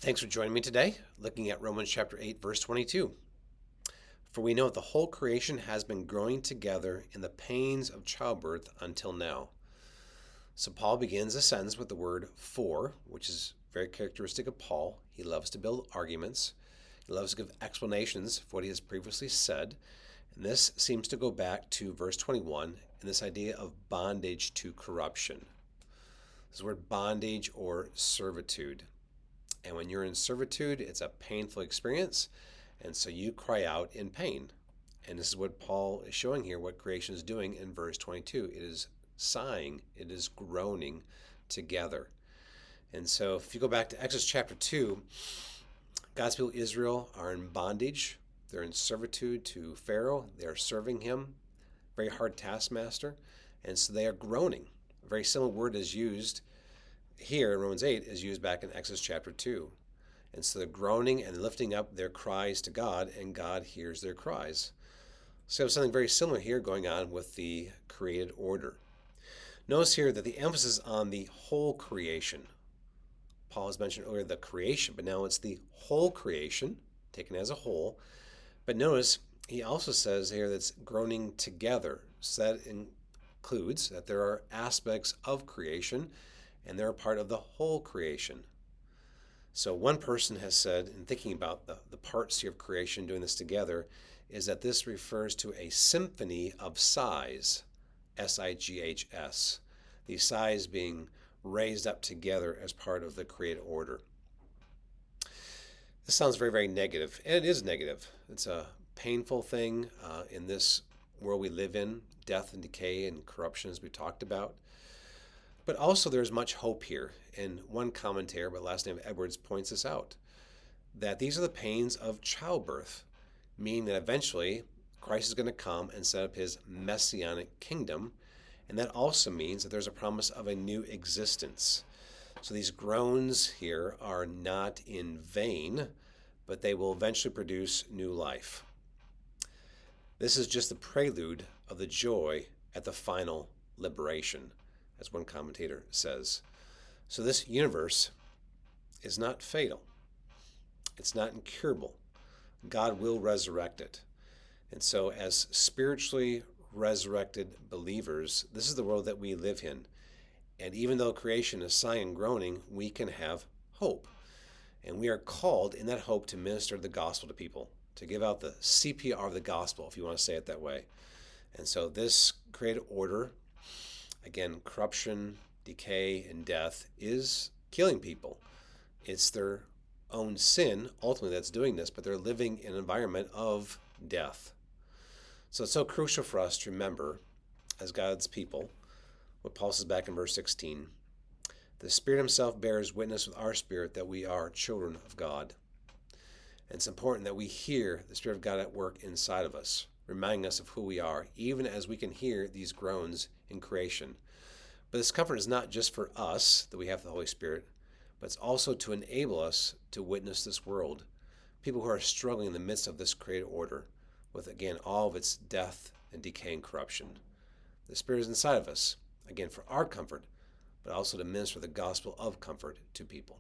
Thanks for joining me today, looking at Romans chapter 8, verse 22. For we know that the whole creation has been growing together in the pains of childbirth until now. So Paul begins a sentence with the word for, which is very characteristic of Paul. He loves to build arguments. He loves to give explanations for what he has previously said. And this seems to go back to verse 21 and this idea of bondage to corruption. This word bondage or servitude. And when you're in servitude, it's a painful experience. And so you cry out in pain. And this is what Paul is showing here, what creation is doing in verse 22. It is sighing, it is groaning together. And so if you go back to Exodus chapter 2, God's people Israel are in bondage. They're in servitude to Pharaoh. They are serving him, very hard taskmaster. And so they are groaning. A very similar word is used here in Romans 8 is used back in Exodus chapter 2. And so they're groaning and lifting up their cries to God, and God hears their cries. So something very similar here going on with the created order. Notice here that the emphasis on the whole creation. Paul has mentioned earlier the creation, but now it's the whole creation, taken as a whole. But notice he also says here that's groaning together. So that includes that there are aspects of creation and they're a part of the whole creation. So one person has said, in thinking about the parts here of creation, doing this together, is that this refers to a symphony of sighs, S-I-G-H-S, these sighs being raised up together as part of the created order. This sounds very, very negative, and it is negative. It's a painful thing in this world we live in, death and decay and corruption as we talked about. But also there's much hope here. And one commentator, by the last name Edwards, points this out, that these are the pains of childbirth, meaning that eventually Christ is going to come and set up his messianic kingdom. And that also means that there's a promise of a new existence. So these groans here are not in vain, but they will eventually produce new life. This is just the prelude of the joy at the final liberation, as one commentator says. So this universe is not fatal. It's not incurable. God will resurrect it. And so as spiritually resurrected believers, this is the world that we live in. And even though creation is sighing and groaning, we can have hope. And we are called in that hope to minister the gospel to people, to give out the CPR of the gospel, if you want to say it that way. And so this created order, again, corruption, decay, and death is killing people. It's their own sin, ultimately, that's doing this, but they're living in an environment of death. So it's so crucial for us to remember, as God's people, what Paul says back in verse 16. The Spirit himself bears witness with our spirit that we are children of God. And it's important that we hear the Spirit of God at work inside of us, reminding us of who we are, even as we can hear these groans in creation. But this comfort is not just for us that we have the Holy Spirit, but it's also to enable us to witness this world, people who are struggling in the midst of this created order with, again, all of its death and decay and corruption. The Spirit is inside of us, again, for our comfort, but also to minister the gospel of comfort to people.